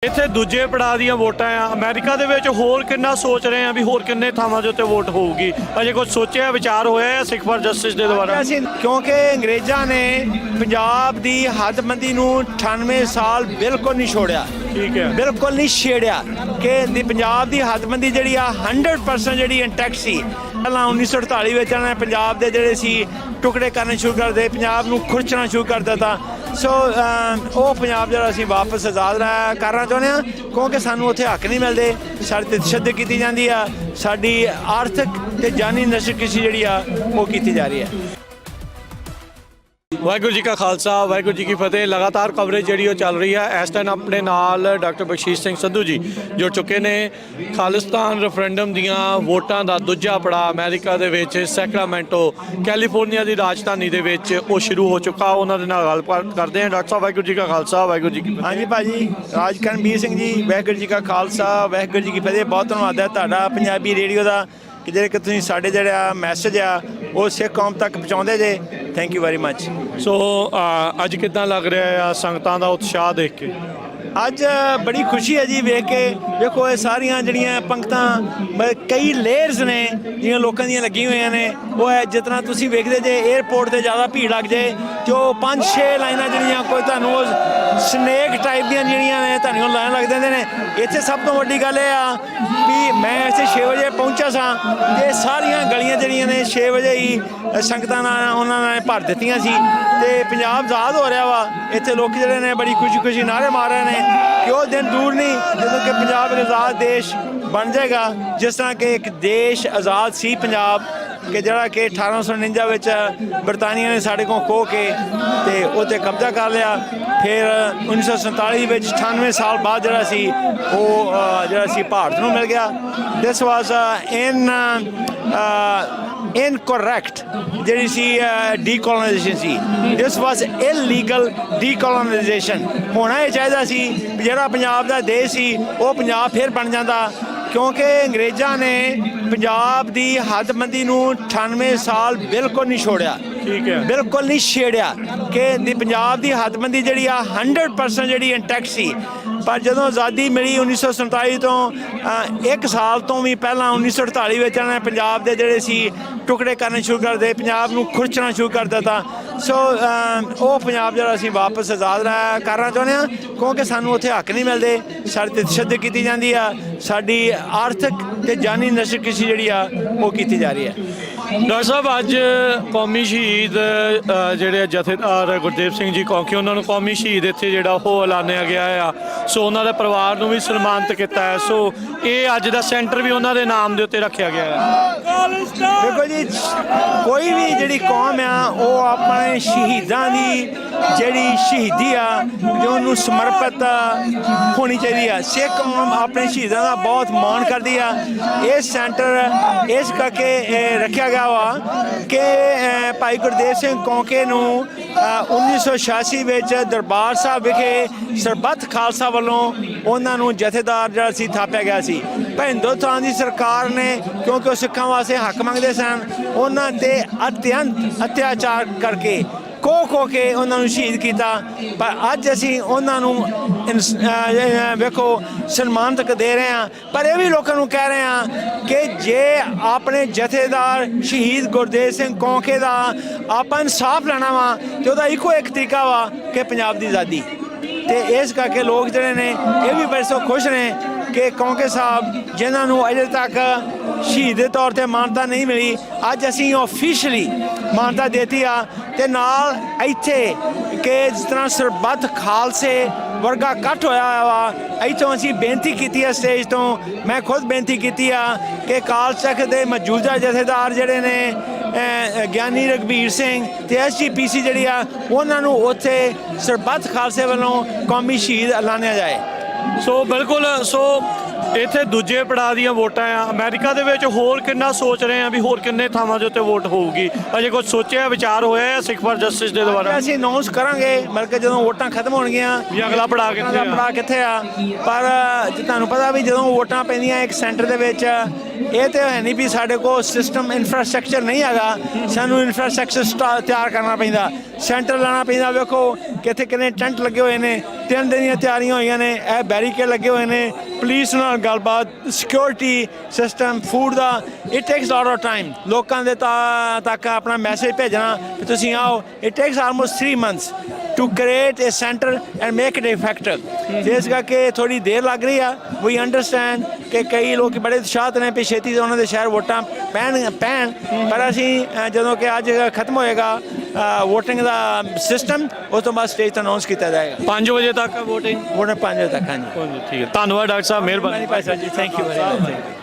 ਇੱਥੇ ਦੂਜੇ ਪੜਾਅ ਦੀਆਂ ਵੋਟਾਂ ਆ। ਅਮਰੀਕਾ ਦੇ ਵਿੱਚ ਹੋਰ ਕਿੰਨਾ ਸੋਚ ਰਹੇ ਆ ਵੀ ਹੋਰ ਕਿੰਨੇ ਥਾਵਾਂ ਦੇ ਉੱਤੇ ਵੋਟ ਹੋਊਗੀ। ਅਜੇ ਕੁਝ ਸੋਚਿਆ ਵਿਚਾਰ ਹੋਇਆ ਹੈ ਸਿੱਖ ਫॉर ਜਸਟਿਸ ਦੇ ਦੁਆਰਾ? ਕਿਉਂਕਿ ਅੰਗਰੇਜ਼ਾਂ ਨੇ ਪੰਜਾਬ ਦੀ ਹੱਦਬੰਦੀ ਨੂੰ 98 ਸਾਲ ਬਿਲਕੁਲ ਨਹੀਂ ਛੋੜਿਆ। ਠੀਕ ਹੈ, ਬਿਲਕੁਲ ਨਹੀਂ ਛੇੜਿਆ ਕਿ ਪੰਜਾਬ ਦੀ ਹੱਦਬੰਦੀ ਜਿਹੜੀ ਆ 100% ਜਿਹੜੀ ਇੰਟੈਕਟ ਸੀ। ਪਹਿਲਾਂ 1948 ਵਿੱਚ ਇਹਨਾਂ ਨੇ ਪੰਜਾਬ ਦੇ ਜਿਹੜੇ ਸੀ ਟੁਕੜੇ ਕਰਨੇ ਸ਼ੁਰੂ ਕਰ ਦਿੱਤੇ, ਪੰਜਾਬ ਨੂੰ ਖੁਰਚਣਾ ਸ਼ੁਰੂ ਕਰ ਦਿੱਤਾ। ਸੋ ਉਹ ਪੰਜਾਬ ਜਿਹੜਾ ਅਸੀਂ ਵਾਪਸ ਆਜ਼ਾਦ ਕਰਨਾ ਚਾਹੁੰਦੇ ਹਾਂ, ਕਿਉਂਕਿ ਸਾਨੂੰ ਉੱਥੇ ਹੱਕ ਨਹੀਂ ਮਿਲਦੇ, ਸਾਡੇ 'ਤੇ ਤਸ਼ੱਦਦ ਕੀਤੀ ਜਾਂਦੀ ਆ, ਸਾਡੀ ਆਰਥਿਕ ਤੇ ਜਾਨੀ ਨਸ਼ਰਕਸ਼ੀ ਜਿਹੜੀ ਆ ਉਹ ਕੀਤੀ ਜਾ ਰਹੀ ਹੈ। ਵਾਹਿਗੁਰੂ ਜੀ ਕਾ ਖਾਲਸਾ ਵਾਹਿਗੁਰੂ ਜੀ ਕੀ ਫਤਿਹ। ਲਗਾਤਾਰ ਕਵਰੇਜ ਜਿਹੜੀ ਉਹ ਚੱਲ ਰਹੀ ਹੈ। ਇਸ ਟਾਈਮ ਆਪਣੇ ਨਾਲ ਡਾਕਟਰ ਬਖਸ਼ੀਸ਼ ਸਿੰਘ ਸੰਧੂ ਜੀ ਜੁੜ ਚੁੱਕੇ ਨੇ। ਖਾਲਿਸਤਾਨ ਰੈਫਰੈਂਡਮ ਦੀਆਂ ਵੋਟਾਂ ਦਾ ਦੂਜਾ ਪੜਾਅ ਅਮਰੀਕਾ ਦੇ ਵਿੱਚ ਸੈਕਰਾਮੈਂਟੋ ਕੈਲੀਫੋਰਨੀਆ ਦੀ ਰਾਜਧਾਨੀ ਦੇ ਵਿੱਚ ਉਹ ਸ਼ੁਰੂ ਹੋ ਚੁੱਕਾ। ਉਹਨਾਂ ਦੇ ਨਾਲ ਗੱਲਬਾਤ ਕਰਦੇ ਹਾਂ। ਡਾਕਟਰ ਸਾਹਿਬ ਵਾਹਿਗੁਰੂ ਜੀ ਕਾ ਖਾਲਸਾ ਵਾਹਿਗੁਰੂ ਜੀ ਕੀ ਫਤਿਹ। ਹਾਂਜੀ ਭਾਜੀ, ਰਾਜਕਰਨਵੀਰ ਸਿੰਘ ਜੀ, ਵਾਹਿਗੁਰੂ ਜੀ ਕਾ ਖਾਲਸਾ ਵਾਹਿਗੁਰੂ ਜੀ ਕੀ ਫਤਿਹ। ਬਹੁਤ ਧੰਨਵਾਦ ਹੈ ਤੁਹਾਡਾ ਪੰਜਾਬੀ ਰੇਡੀਓ ਦਾ ਕਿ ਜਿਹੜੇ ਕਿ ਤੁਸੀਂ ਸਾਡੇ ਜਿਹੜਾ ਮੈਸੇਜ ਆ ਉਹ ਸਿੱਖ ਕੌਮ ਤੱਕ ਪਹੁੰਚਾਉਂਦੇ ਜੇ। Thank you very much. So ਅੱਜ ਕਿੱਦਾਂ ਲੱਗ ਰਿਹਾ ਆ ਸੰਗਤਾਂ ਦਾ ਉਤਸ਼ਾਹ ਦੇਖ ਕੇ? ਅੱਜ ਬੜੀ ਖੁਸ਼ੀ ਹੈ ਜੀ ਵੇਖ ਕੇ। ਵੇਖੋ ਇਹ ਸਾਰੀਆਂ ਜਿਹੜੀਆਂ ਪੰਕਤਾਂ ਕਈ ਲੇਅਰਸ ਨੇ ਜਿਹੜੀਆਂ ਲੋਕਾਂ ਦੀਆਂ ਲੱਗੀਆਂ ਹੋਈਆਂ ਨੇ। ਉਹ ਹੈ ਜਿਸ ਤਰ੍ਹਾਂ ਤੁਸੀਂ ਵੇਖਦੇ ਜੇ ਏਅਰਪੋਰਟ 'ਤੇ ਜ਼ਿਆਦਾ ਭੀੜ ਲੱਗ ਜਾਏ ਤੇ ਉਹ 5-6 ਲਾਈਨਾਂ ਜਿਹੜੀਆਂ ਕੋਈ ਤੁਹਾਨੂੰ ਉਹ ਸਨੇਕ ਟਾਈਪ ਦੀਆਂ ਜਿਹੜੀਆਂ ਨੇ ਤੁਹਾਨੂੰ ਲਾਈਨ ਲੱਗ ਜਾਂਦੇ ਨੇ। ਇੱਥੇ ਸਭ ਤੋਂ ਵੱਡੀ ਗੱਲ ਇਹ ਆ ਵੀ ਮੈਂ ਇੱਥੇ 6 ਵਜੇ ਪਹੁੰਚਿਆ ਸਾਂ ਤੇ ਸਾਰੀਆਂ ਗਲੀਆਂ ਜਿਹੜੀਆਂ ਨੇ 6 ਵਜੇ ਹੀ ਸੰਗਤਾਂ ਨਾਲ ਉਹਨਾਂ ਨੇ ਭਰ ਦਿੱਤੀਆਂ ਸੀ ਤੇ ਪੰਜਾਬ ਆਜ਼ਾਦ ਹੋ ਰਿਹਾ ਵਾ। ਇੱਥੇ ਲੋਕ ਜਿਹੜੇ ਨੇ ਬੜੀ ਖੁਸ਼ੀ ਨਾਅਰੇ ਮਾਰ ਰਹੇ ਨੇ ਕਿ ਉਹ ਦਿਨ ਦੂਰ ਨਹੀਂ ਜਦੋਂ ਕਿ ਪੰਜਾਬ ਇੱਕ ਆਜ਼ਾਦ ਦੇਸ਼ ਬਣ ਜਾਏਗਾ, ਜਿਸ ਤਰ੍ਹਾਂ ਕਿ ਇੱਕ ਦੇਸ਼ ਆਜ਼ਾਦ ਸੀ ਪੰਜਾਬ ਕਿ ਜਿਹੜਾ ਕਿ 1849 ਵਿੱਚ ਬਰਤਾਨੀਆ ਨੇ ਸਾਡੇ ਕੋਲ ਖੋਹ ਕੇ ਤੇ ਉੱਤੇ ਕਬਜ਼ਾ ਕਰ ਲਿਆ। ਫਿਰ 1947 ਵਿੱਚ 98 ਸਾਲ ਬਾਅਦ ਜਿਹੜਾ ਸੀ ਭਾਰਤ ਨੂੰ ਮਿਲ ਗਿਆ। ਦਿਸ ਵਾਸ ਇਨਕੋਰੈਕਟ ਜਿਹੜੀ ਸੀ ਡੀਕੋਲੋਨਾਈਜੇਸ਼ਨ ਸੀ। ਦਿਸ ਵਾਸ ਇਲੀਗਲ ਡੀਕੋਲੋਨਾਈਜੇਸ਼ਨ। ਹੋਣਾ ਇਹ ਚਾਹੀਦਾ ਸੀ ਵੀ ਜਿਹੜਾ ਪੰਜਾਬ ਦਾ ਦੇਸ਼ ਸੀ ਉਹ ਪੰਜਾਬ ਫਿਰ ਬਣ ਜਾਂਦਾ, ਕਿਉਂਕਿ ਅੰਗਰੇਜ਼ਾਂ ਨੇ ਪੰਜਾਬ ਦੀ ਹੱਦਬੰਦੀ ਨੂੰ 98 ਸਾਲ ਬਿਲਕੁਲ ਨਹੀਂ ਛੋੜਿਆ। ਠੀਕ ਹੈ, ਬਿਲਕੁਲ ਨਹੀਂ ਛੇੜਿਆ ਕਿ ਪੰਜਾਬ ਦੀ ਹੱਦਬੰਦੀ ਜਿਹੜੀ ਆ 100% ਜਿਹੜੀ ਇੰਟੈਕਟ ਸੀ। ਪਰ ਜਦੋਂ ਆਜ਼ਾਦੀ ਮਿਲੀ 1947 ਤੋਂ 1 ਸਾਲ ਤੋਂ ਵੀ ਪਹਿਲਾਂ 1948 ਵਿੱਚ ਇਹਨਾਂ ਨੇ ਪੰਜਾਬ ਦੇ ਜਿਹੜੇ ਸੀ ਟੁਕੜੇ ਕਰਨੇ ਸ਼ੁਰੂ ਕਰ ਦਿੱਤੇ, ਪੰਜਾਬ ਨੂੰ ਖੁਰਚਣਾ ਸ਼ੁਰੂ ਕਰ ਦਿੱਤਾ। ਸੋ ਉਹ ਪੰਜਾਬ ਜਿਹੜਾ ਅਸੀਂ ਵਾਪਸ ਆਜ਼ਾਦ ਕਰਨਾ ਚਾਹੁੰਦੇ ਹਾਂ, ਕਿਉਂਕਿ ਸਾਨੂੰ ਉੱਥੇ ਹੱਕ ਨਹੀਂ ਮਿਲਦੇ, ਸਾਡੇ 'ਤੇ ਤਸ਼ੱਦਦ ਕੀਤੀ ਜਾਂਦੀ ਆ, ਸਾਡੀ ਆਰਥਿਕ ਤੇ ਜਾਨੀ ਨਸ਼ਰਕਸ਼ੀ ਜਿਹੜੀ ਆ ਉਹ ਕੀਤੀ ਜਾ ਰਹੀ ਹੈ। ਡਾਕਟਰ ਸਾਹਿਬ ਅੱਜ ਕੌਮੀ ਸ਼ਹੀਦ ਜਿਹੜੇ ਜਥੇਦਾਰ ਗੁਰਦੇਵ ਸਿੰਘ ਜੀ ਕੌਂਕੇ ਉਹਨਾਂ ਨੂੰ ਕੌਮੀ ਸ਼ਹੀਦ ਇੱਥੇ ਜਿਹੜਾ ਉਹ ਐਲਾਨਿਆ ਗਿਆ ਆ। ਸੋ ਉਹਨਾਂ ਦੇ ਪਰਿਵਾਰ ਨੂੰ ਵੀ ਸਨਮਾਨਿਤ ਕੀਤਾ ਹੈ। ਸੋ ਇਹ ਅੱਜ ਦਾ ਸੈਂਟਰ ਵੀ ਉਹਨਾਂ ਦੇ ਨਾਮ ਦੇ ਉੱਤੇ ਰੱਖਿਆ ਗਿਆ ਹੈ। ਦੇਖੋ ਜੀ, ਕੋਈ ਵੀ ਜਿਹੜੀ ਕੌਮ ਆ ਉਹ ਆਪਣੇ ਸ਼ਹੀਦਾਂ ਦੀ ਜਿਹੜੀ ਸ਼ਹੀਦੀ ਆ ਜੋ ਉਹਨੂੰ ਸਮਰਪਿਤ ਹੋਣੀ ਚਾਹੀਦੀ ਆ। ਸਿੱਖ ਕੌਮ ਆਪਣੇ ਸ਼ਹੀਦਾਂ ਦਾ ਬਹੁਤ ਮਾਣ ਕਰਦੀ ਆ। ਇਹ ਸੈਂਟਰ ਇਸ ਕਰਕੇ ਰੱਖਿਆ ਗਿਆ ਵਾ ਕਿ ਭਾਈ ਗੁਰਦੇਵ ਸਿੰਘ ਕੌਂਕੇ ਨੂੰ 1986 ਵਿੱਚ ਦਰਬਾਰ ਸਾਹਿਬ ਵਿਖੇ ਸਰਬੱਤ ਖਾਲਸਾ ਵੱਲੋਂ ਉਹਨਾਂ ਨੂੰ ਜਥੇਦਾਰ ਜਿਹੜਾ ਸੀ ਥਾਪਿਆ ਗਿਆ ਸੀ। ਪਰ ਹਿੰਦੁਸਤਾਨ ਦੀ ਸਰਕਾਰ ਨੇ ਕਿਉਂਕਿ ਉਹ ਸਿੱਖਾਂ ਵਾਸਤੇ ਹੱਕ ਮੰਗਦੇ ਸਨ, ਉਹਨਾਂ 'ਤੇ ਅਤਿਅੰਤ ਅਤਿਆਚਾਰ ਕਰਕੇ ਖੋ ਕੇ ਉਹਨਾਂ ਨੂੰ ਸ਼ਹੀਦ ਕੀਤਾ। ਪਰ ਅੱਜ ਅਸੀਂ ਉਹਨਾਂ ਨੂੰ ਵੇਖੋ ਸਨਮਾਨਿਤ ਦੇ ਰਹੇ ਹਾਂ। ਪਰ ਇਹ ਵੀ ਲੋਕਾਂ ਨੂੰ ਕਹਿ ਰਹੇ ਹਾਂ ਕਿ ਜੇ ਆਪਣੇ ਜਥੇਦਾਰ ਸ਼ਹੀਦ ਗੁਰਦੇਵ ਸਿੰਘ ਕੌਂਕੇ ਦਾ ਆਪਾਂ ਇਨਸਾਫ ਲੈਣਾ ਵਾ ਤੇ ਉਹਦਾ ਇੱਕੋ ਇੱਕ ਤਰੀਕਾ ਵਾ ਕਿ ਪੰਜਾਬ ਦੀ ਆਜ਼ਾਦੀ। ਤੇ ਇਸ ਕਰਕੇ ਲੋਕ ਜਿਹੜੇ ਨੇ ਇਹ ਵੀ ਬੜੇ ਸੋ ਖੁਸ਼ ਨੇ ਕਿ ਕੌਂਕੇ ਸਾਹਿਬ ਜਿਨ੍ਹਾਂ ਨੂੰ ਅਜੇ ਤੱਕ ਸ਼ਹੀਦ ਦੇ ਤੌਰ 'ਤੇ ਮਾਨਤਾ ਨਹੀਂ ਮਿਲੀ, ਅੱਜ ਅਸੀਂ ਆਫੀਸ਼ੀਅਲੀ ਮਾਨਤਾ ਦੇਤੀ ਆ। ਤੇ ਨਾਲ ਇੱਥੇ ਕਿ ਜਿਸ ਤਰ੍ਹਾਂ ਸਰਬੱਤ ਖਾਲਸੇ ਵਰਗਾ ਇਕੱਠ ਹੋਇਆ ਵਾ, ਇੱਥੋਂ ਅਸੀਂ ਬੇਨਤੀ ਕੀਤੀ ਹੈ ਸਟੇਜ ਤੋਂ, ਮੈਂ ਖੁਦ ਬੇਨਤੀ ਕੀਤੀ ਆ ਕਿ ਅਕਾਲ ਤਖ਼ਤ ਦੇ ਮੌਜੂਦਾ ਜਥੇਦਾਰ ਜਿਹੜੇ ਨੇ ਗਿਆਨੀ ਰਘਬੀਰ ਸਿੰਘ ਤੇ SGPC ਜਿਹੜੀ ਆ ਉਹਨਾਂ ਨੂੰ ਉੱਥੇ ਸਰਬੱਤ ਖਾਲਸੇ ਵੱਲੋਂ ਕੌਮੀ ਸ਼ਹੀਦ ਐਲਾਨਿਆ ਜਾਏ। ਸੋ ਬਿਲਕੁਲ, ਸੋ ਇੱਥੇ ਦੂਜੇ ਪੜਾਅ ਦੀਆਂ ਵੋਟਾਂ ਆ। ਅਮਰੀਕਾ ਦੇ ਵਿੱਚ ਹੋਰ ਕਿੰਨਾ ਸੋਚ ਰਹੇ ਆ ਵੀ ਹੋਰ ਕਿੰਨੇ ਥਾਵਾਂ ਦੇ ਉੱਤੇ ਵੋਟ ਹੋਊਗੀ। ਅਜੇ ਕੁਝ ਸੋਚਿਆ ਵਿਚਾਰ ਹੋਇਆ ਹੈ ਸਿੱਖ ਫॉर ਜਸਟਿਸ ਦੇ ਦੁਆਰਾ? ਅਸੀਂ ਅਨਾਉਂਸ ਕਰਾਂਗੇ ਬਲਕਿ ਜਦੋਂ ਵੋਟਾਂ ਖਤਮ ਹੋਣਗੀਆਂ ਵੀ ਅਗਲਾ ਪੜਾਅ ਕਿੱਥੇ ਆ। ਪਰ ਤੁਹਾਨੂੰ ਪਤਾ ਵੀ ਜਦੋਂ ਵੋਟਾਂ ਪੈਂਦੀਆਂ ਇੱਕ ਸੈਂਟਰ ਦੇ ਵਿੱਚ ਇਹ ਤਾਂ ਹੈ ਨਹੀਂ ਵੀ ਸਾਡੇ ਕੋਲ ਸਿਸਟਮ ਇਨਫਰਾਸਟਰਕਚਰ ਨਹੀਂ ਹੈਗਾ, ਸਾਨੂੰ ਇਨਫਰਾਸਟਰਕਚਰ ਤਿਆਰ ਕਰਨਾ ਪੈਂਦਾ, ਸੈਂਟਰ ਲਾਉਣਾ ਪੈਂਦਾ। ਵੇਖੋ ਕਿ ਕਿ ਇੱਥੇ ਕਿੰਨੇ ਟੈਂਟ ਲੱਗੇ ਹੋਏ ਨੇ 3 ਦਿਨ ਦੀਆਂ ਤਿਆਰੀਆਂ ਹੋਈਆਂ ਨੇ ਇਹ ਬੈਰੀਕੇਡ ਲੱਗੇ ਹੋਏ ਨੇ ਪੁਲਿਸ ਨਾਲ ਗੱਲਬਾਤ security system food the it takes lot of time ਲੋਕਾਂ ਦੇ ਤੱਕ ਆਪਣਾ ਮੈਸੇਜ ਭੇਜਣਾ ਕਿ ਤੁਸੀਂ ਆਓ it takes almost 3 months to create a center and make it effective ਜਿਸ ਕਰਕੇ ਥੋੜੀ ਦੇਰ ਲੱਗ ਰਹੀ ਆ ਵੀ ਅੰਡਰਸਟੈਂਡ ਕਿ ਕਈ ਲੋਕ ਬੜੇ ਉਤਸ਼ਾਹਤ ਨੇ ਵੀ ਛੇਤੀ ਉਹਨਾਂ ਦੇ ਸ਼ਹਿਰ ਵੋਟਾਂ ਪੈਣ ਪਰ ਅਸੀਂ ਜਦੋਂ ਕਿ ਅੱਜ ਖਤਮ ਹੋਏਗਾ ਵੋਟਿੰਗ ਦਾ ਸਿਸਟਮ ਉਸ ਤੋਂ ਬਾਅਦ ਸਟੇਜ ਤੋਂ ਅਨਾਉਂਸ ਕੀਤਾ ਜਾਏਗਾ 5 ਵਜੇ ਤੱਕ ਵੋਟਿੰਗ ਵੋਟਾਂ 5 ਵਜੇ ਤੱਕ ਹਾਂਜੀ ਠੀਕ ਹੈ ਧੰਨਵਾਦ ਡਾਕਟਰ ਸਾਹਿਬ ਮਿਹਰਬਾਨੀ Bhai Sahib ji thank you very much